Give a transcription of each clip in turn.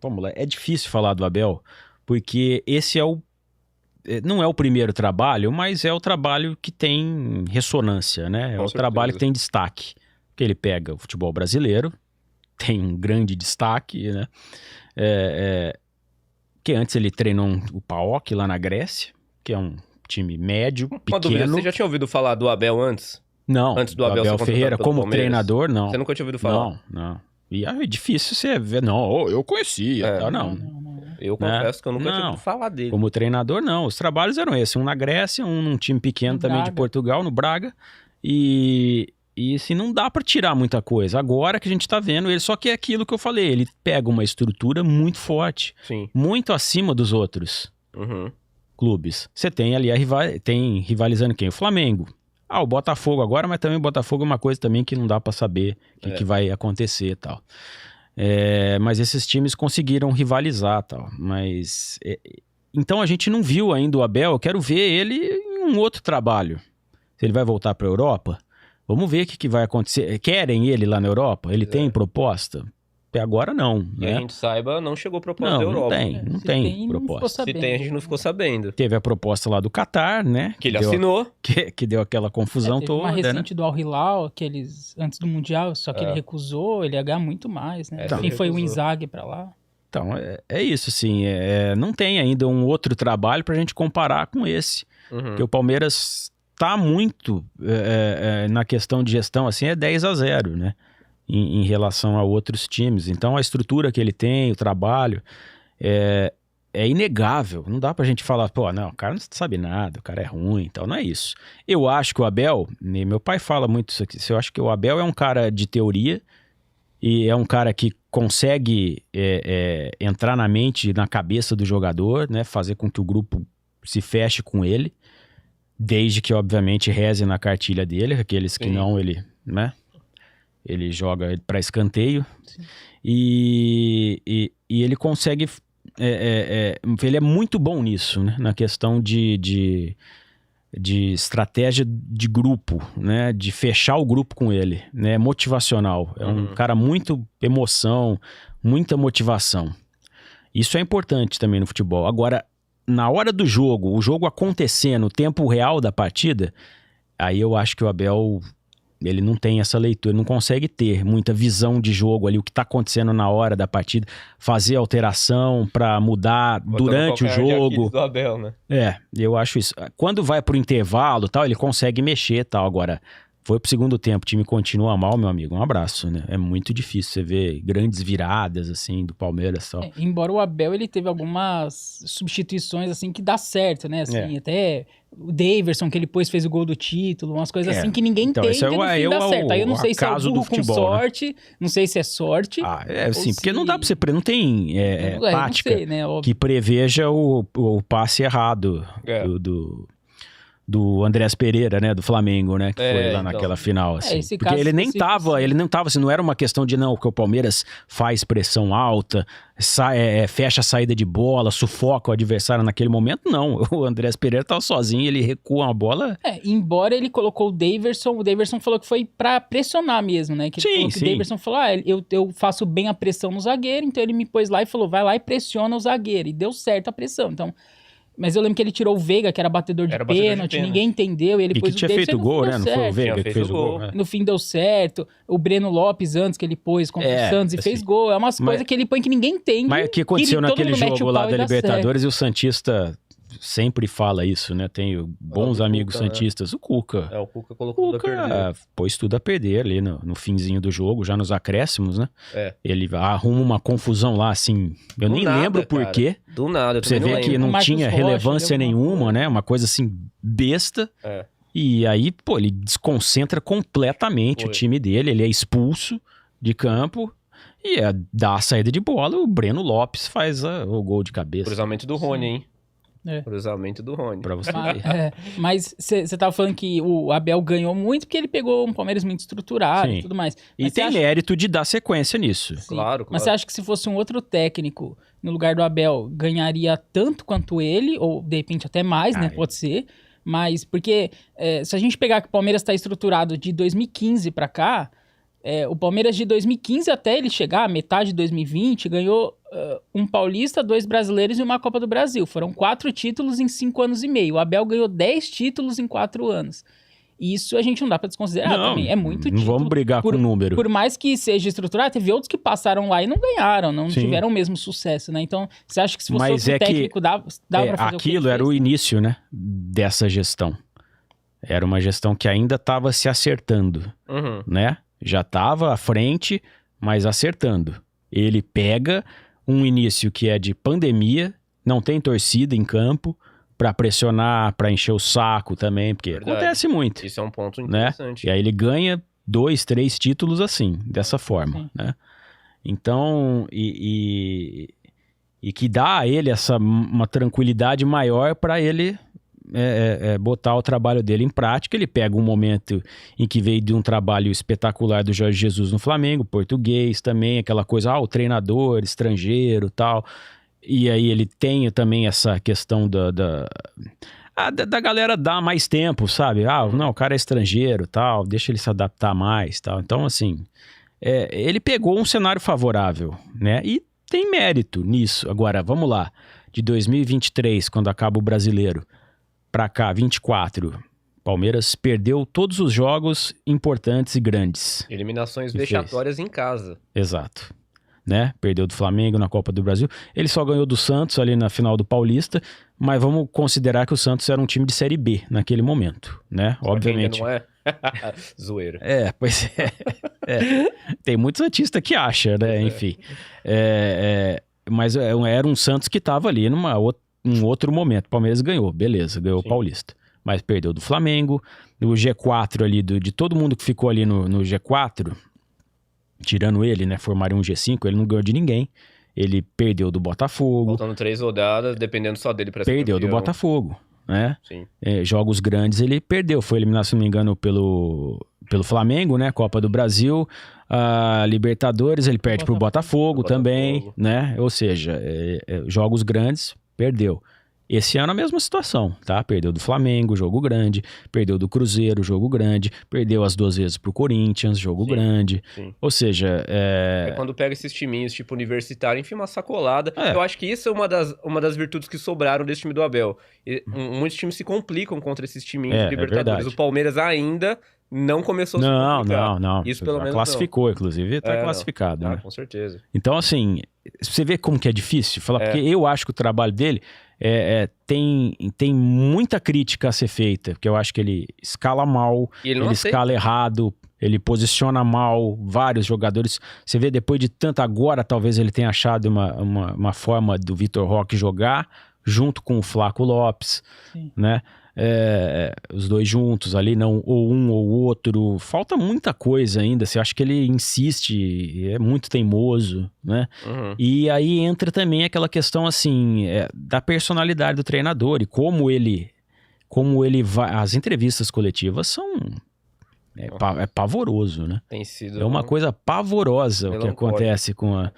vamos lá, é difícil falar do Abel, porque esse não é o primeiro trabalho, mas é o trabalho que tem ressonância, né? É o trabalho que tem destaque. Porque ele pega o futebol brasileiro, tem um grande destaque, né? Que antes ele treinou o PAOK lá na Grécia, que é um time médio, pequeno. Uma dúvida, você já tinha ouvido falar do Abel antes? Não, antes do Abel Ferreira como treinador, não. Você nunca tinha ouvido falar? Não. E é difícil você ver, não, eu conhecia, não. Eu confesso que eu nunca tinha ouvido falar dele. Como treinador, não. Os trabalhos eram esses, um na Grécia, um num time pequeno também de Portugal, no Braga, e assim, não dá pra tirar muita coisa. Agora que a gente tá vendo ele, só que é aquilo que eu falei, ele pega uma estrutura muito forte, Sim. muito acima dos outros clubes. Você tem ali tem rivalizando quem? O Flamengo. O Botafogo agora, mas também o Botafogo é uma coisa também que não dá pra saber o que vai acontecer e tal. Mas esses times conseguiram rivalizar e tal. Mas então a gente não viu ainda o Abel. Eu quero ver ele em um outro trabalho. Se ele vai voltar pra Europa, vamos ver o que vai acontecer. Querem ele lá na Europa? Ele tem proposta? Até agora não. Que né? a gente saiba, não chegou proposta da Europa. Não tem proposta. Se tem, a gente não ficou sabendo. Teve a proposta lá do Qatar, né? Que ele assinou. Que deu aquela confusão teve toda, uma recente né? do Al Hilal, antes do Mundial, só que ele recusou, ele ia ganhar muito mais, né? Quem foi o Inzaghi pra lá. Então, é isso, assim. Não tem ainda um outro trabalho pra gente comparar com esse. Porque o Palmeiras tá muito na questão de gestão, assim, é 10-0, né? Em relação a outros times. Então, a estrutura que ele tem, o trabalo, é inegável. Não dá pra gente falar, pô, não, o cara não sabe nada, o cara é ruim, então não é isso. Eu acho que o Abel, meu pai fala muito isso aqui, eu acho que o Abel é um cara de teoria e é um cara que consegue entrar na mente, na cabeça do jogador, né, fazer com que o grupo se feche com ele, desde que, obviamente, reze na cartilha dele, aqueles que não, ele, né? Ele joga para escanteio. E ele consegue... ele é muito bom nisso, né? Na questão de estratégia de grupo, né? De fechar o grupo com ele, né? Motivacional. É um cara muito emoção, muita motivação. Isso é importante também no futebol. Agora, na hora do jogo, o jogo acontecer no tempo real da partida, aí eu acho que o Abel... Ele não tem essa leitura, ele não consegue ter muita visão de jogo ali, o que está acontecendo na hora da partida, fazer alteração para mudar durante o jogo. Do Abel, né? Eu acho isso. Quando vai pro intervalo, tal, ele consegue mexer, tal. Agora, foi pro segundo tempo, o time continua mal, meu amigo, um abraço, né? É muito difícil você ver grandes viradas, assim, do Palmeiras, tal. Embora o Abel, ele teve algumas substituições, assim, que dá certo, né? Assim, até o Daverson, que ele fez o gol do título, umas coisas assim que ninguém entende, então, no fim dá certo. Aí eu não sei se é o burro com sorte, né? Não sei se é sorte. Sim, porque não dá pra você... Não tem tática não sei, né? que preveja o passe errado do Andrés Pereira, né, do Flamengo, né, que foi lá naquela final, assim. Porque ele nem tava, assim, não era uma questão de que o Palmeiras faz pressão alta, fecha a saída de bola, sufoca o adversário naquele momento, não. O Andrés Pereira tava sozinho, ele recua a bola. Embora ele colocou o Daverson falou que foi pra pressionar mesmo, né, que o Daverson falou, eu faço bem a pressão no zagueiro, então ele me pôs lá e falou, vai lá e pressiona o zagueiro, e deu certo a pressão, então... Mas eu lembro que ele tirou o Veiga, que era batedor de pênalti, ninguém entendeu. E ele pôs que tinha feito o gol, né? Não foi o Veiga que fez o gol. No fim deu certo. O Breno Lopes antes que ele pôs contra o Santos e fez gol. É umas coisas que ele põe que ninguém entende. Mas o que aconteceu naquele jogo lá da Libertadores e o Santista... sempre fala isso, né? Tenho bons amigos santistas. O Cuca. O Cuca colocou tudo a perder. Pôs tudo a perder ali no finzinho do jogo, já nos acréscimos, né? Ele arruma uma confusão lá, assim. Eu nem lembro por quê. Do nada, você vê que não tinha relevância nenhuma, né? Uma coisa assim, besta. E aí, ele desconcentra completamente o time dele. Ele é expulso de campo. E dá a saída de bola. O Breno Lopes faz o gol de cabeça. Cruzamento do Rony, hein? Cruzamento do Rony. Pra você ver. Mas você tava falando que o Abel ganhou muito porque ele pegou um Palmeiras muito estruturado e tudo mais. Mas tem mérito de dar sequência nisso. Claro. Mas você acha que se fosse um outro técnico no lugar do Abel, ganharia tanto quanto ele? Ou de repente até mais, né? Pode ser. Mas porque se a gente pegar que o Palmeiras tá estruturado de 2015 pra cá... o Palmeiras de 2015 até ele chegar, metade de 2020, ganhou um Paulista, 2 brasileiros e uma Copa do Brasil. Foram 4 títulos em 5 anos e meio. O Abel ganhou 10 títulos em 4 anos. Isso a gente não dá pra desconsiderar também. É muito título. Não vamos brigar com o número. Por mais que seja estruturado, teve outros que passaram lá e não ganharam, não tiveram o mesmo sucesso, né? Então, você acha que se fosse outro técnico, dá pra fazer aquilo era o início, né? Dessa gestão. Era uma gestão que ainda estava se acertando, né? Já estava à frente, mas acertando. Ele pega um início que é de pandemia, não tem torcida em campo, para pressionar, para encher o saco também, porque acontece muito. Isso é um ponto interessante. Né? E aí ele ganha 2, 3 títulos assim, dessa forma, né? Então, e que dá a ele uma tranquilidade maior para ele botar o trabalho dele em prática. Ele pega um momento em que veio de um trabalho espetacular do Jorge Jesus no Flamengo, português também, aquela coisa, o treinador estrangeiro, tal. E aí ele tem também essa questão da galera dar mais tempo, sabe? Não, o cara é estrangeiro, tal, deixa ele se adaptar mais, tal. Então, assim, ele pegou um cenário favorável, né? E tem mérito nisso. Agora, vamos lá. De 2023, quando acaba o Brasileiro, pra cá, 24, Palmeiras perdeu todos os jogos importantes e grandes. Eliminações vexatórias em casa. Exato. Né? Perdeu do Flamengo na Copa do Brasil. Ele só ganhou do Santos ali na final do Paulista, mas vamos considerar que o Santos era um time de Série B naquele momento, né? Obviamente. Não é? Zoeira. Pois é. Tem muitos artistas que acham, né? Enfim. Mas era um Santos que estava ali num outro momento. O Palmeiras ganhou, beleza, ganhou o Paulista. Mas perdeu do Flamengo. O G4 ali, de todo mundo que ficou ali no G4... Tirando ele, né? Formaria um G5, ele não ganhou de ninguém. Ele perdeu do Botafogo. Faltando 3 rodadas, dependendo só dele pra ser Perdeu campeão. do Botafogo, né? Sim. Jogos grandes ele perdeu. Foi eliminado, se não me engano, pelo Flamengo, né? Copa do Brasil. A Libertadores, ele perde pro Botafogo também, né? Ou seja, jogos grandes, perdeu. Esse ano a mesma situação, tá? Perdeu do Flamengo, jogo grande. Perdeu do Cruzeiro, jogo grande. Perdeu as 2 vezes pro Corinthians, jogo grande. Sim. Ou seja... quando pega esses timinhos, tipo Universitário, enfim, uma sacolada. Eu acho que isso é uma das virtudes que sobraram desse time do Abel. Muitos times se complicam contra esses timinhos de Libertadores. O Palmeiras ainda não começou a se complicar. Não. Isso pelo menos classificou, inclusive, tá classificado. Né? Com certeza. Então, assim, você vê como que é difícil falar, porque eu acho que o trabalho dele... tem muita crítica a ser feita, porque eu acho que ele escala mal, ele escala errado, ele posiciona mal vários jogadores. Você vê, depois de tanto agora, talvez ele tenha achado uma forma do Vitor Roque jogar junto com o Flaco Lopes, né? Os dois juntos ali, não ou um ou outro. Falta muita coisa ainda. Você acha que ele insiste, é muito teimoso, né? E aí entra também aquela questão assim da personalidade do treinador e como ele vai. As entrevistas coletivas são pavoroso, né? Tem sido uma coisa pavorosa o que acontece com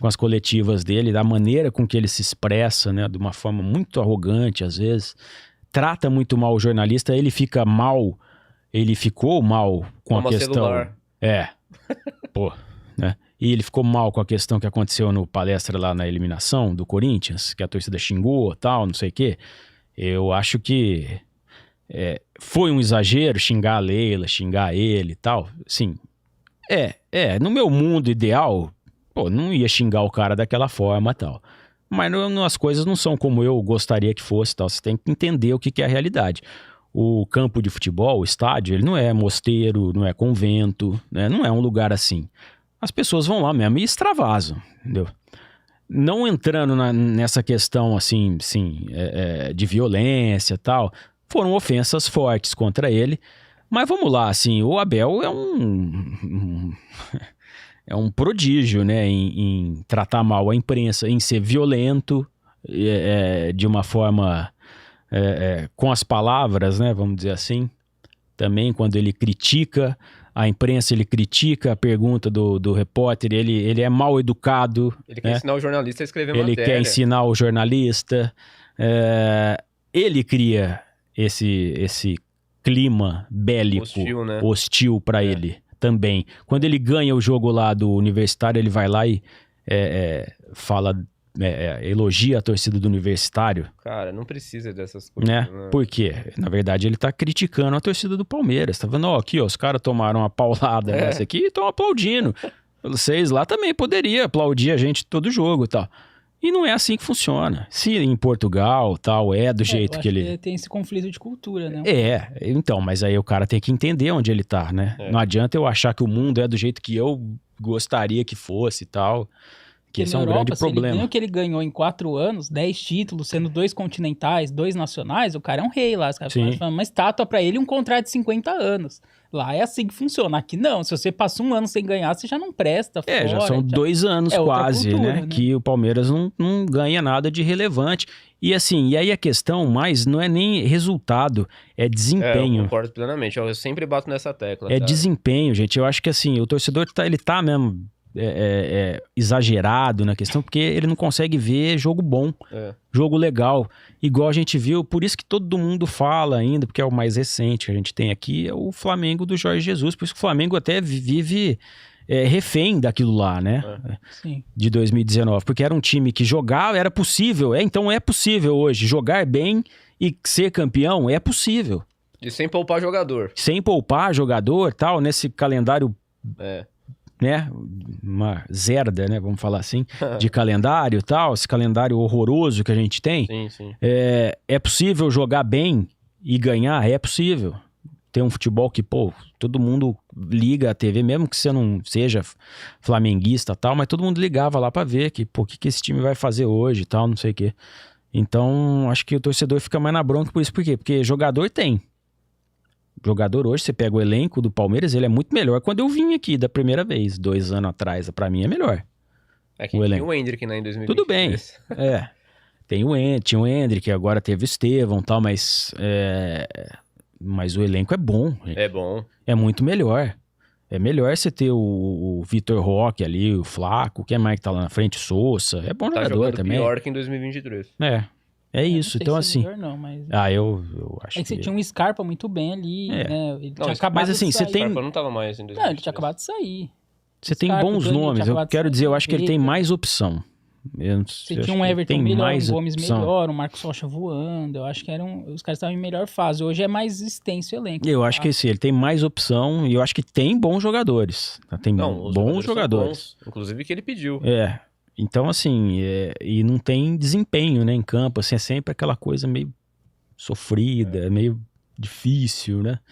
as coletivas dele, da maneira com que ele se expressa, né? De uma forma muito arrogante às vezes. Trata muito mal o jornalista, ele ficou mal com a questão... Celular. Né? E ele ficou mal com a questão que aconteceu no palestra lá na eliminação do Corinthians, que a torcida xingou, tal, não sei o quê. Eu acho que foi um exagero xingar a Leila, xingar ele e tal. Sim, no meu mundo ideal, não ia xingar o cara daquela forma e tal. Mas as coisas não são como eu gostaria que fosse, tal. Você tem que entender o que é a realidade. O campo de futebol, o estádio, ele não é mosteiro, não é convento, né? Não é um lugar assim. As pessoas vão lá mesmo e extravasam, entendeu? Não entrando nessa questão assim, de violência e tal, foram ofensas fortes contra ele. Mas vamos lá, assim, o Abel é um prodígio, né, em tratar mal a imprensa, em ser violento, de uma forma, com as palavras, né, vamos dizer assim. Também quando ele critica a imprensa, ele critica a pergunta do repórter, ele é mal educado. Ele quer ensinar o jornalista a escrever matéria. Ele quer ensinar o jornalista. Ele cria esse clima bélico, hostil para ele. Também. Quando ele ganha o jogo lá do Universitário, ele vai lá e fala, elogia a torcida do Universitário. Cara, não precisa dessas coisas. Né? Por quê? Na verdade, ele tá criticando a torcida do Palmeiras. Tá vendo? Aqui, os caras tomaram uma paulada nessa aqui e estão aplaudindo. Vocês lá também poderiam aplaudir a gente todo jogo e tal. E não é assim que funciona. Se em Portugal, tal, do jeito que ele... Que tem esse conflito de cultura, né? Então, mas aí o cara tem que entender onde ele tá, né? Não adianta eu achar que o mundo é do jeito que eu gostaria que fosse e tal. Que esse é um grande problema. Ele ganhou o que ele ganhou em 4 anos, 10 títulos, sendo 2 continentais, 2 nacionais, o cara é um rei lá. Os caras falam uma estátua pra ele e um contrato de 50 anos. Lá é assim que funciona. Aqui não. Se você passa 1 ano sem ganhar, você já não presta. Já são 2 anos quase, cultura, né? Que o Palmeiras não ganha nada de relevante. E assim, e aí a questão mais não é nem resultado, é desempenho. Eu concordo plenamente. Eu sempre bato nessa tecla. Desempenho, gente. Eu acho que assim, o torcedor ele tá mesmo... exagerado na questão, porque ele não consegue ver jogo bom, jogo legal, igual a gente viu, por isso que todo mundo fala ainda, porque é o mais recente que a gente tem aqui, é o Flamengo do Jorge Jesus, por isso que o Flamengo até vive refém daquilo lá, né? Sim. De 2019, porque era um time que jogava, era possível, então é possível hoje, jogar bem e ser campeão, é possível. E sem poupar jogador. Sem poupar jogador, tal, nesse calendário... né, uma zerda, né, vamos falar assim, de calendário e tal, esse calendário horroroso que a gente tem, sim. É possível jogar bem e ganhar? É possível. Tem um futebol que, todo mundo liga a TV, mesmo que você não seja flamenguista e tal, mas todo mundo ligava lá pra ver que esse time vai fazer hoje e tal, não sei o quê. Então, acho que o torcedor fica mais na bronca por isso. Por quê? Porque jogador tem. Jogador hoje, você pega o elenco do Palmeiras, ele é muito melhor. Quando eu vim aqui da primeira vez, 2 anos atrás, pra mim é melhor. Tinha o Endrick, né, em 2020. Tudo bem, tinha o Endrick, agora teve o Estevão e tal, mas o elenco é bom. É bom. É muito melhor. É melhor você ter o Vitor Roque ali, o Flaco, quem mais que tá lá na frente, o Sousa, é bom jogador também. Pior que em 2023. É isso, então assim... Melhor não, mas... eu acho que... você tinha um Scarpa muito bem ali, né? Ele tinha acabado mas assim, de sair. você tem... O Scarpa não tava mais em 2023. Não, ele tinha acabado de sair. Você tem bons nomes, eu quero dizer, eu acho que ele tem mais opção. Você tinha um Everton melhor, um Gomes melhor, um Marcos Rocha voando, eu acho que os caras estavam em melhor fase. Hoje é mais extenso o elenco. Eu acho que sim, ele tem mais opção e eu acho que tem bons jogadores. Tem bons jogadores. Bons, inclusive que ele pediu. Então, assim, e não tem desempenho, né, em campo, assim, é sempre aquela coisa meio sofrida, meio difícil, né?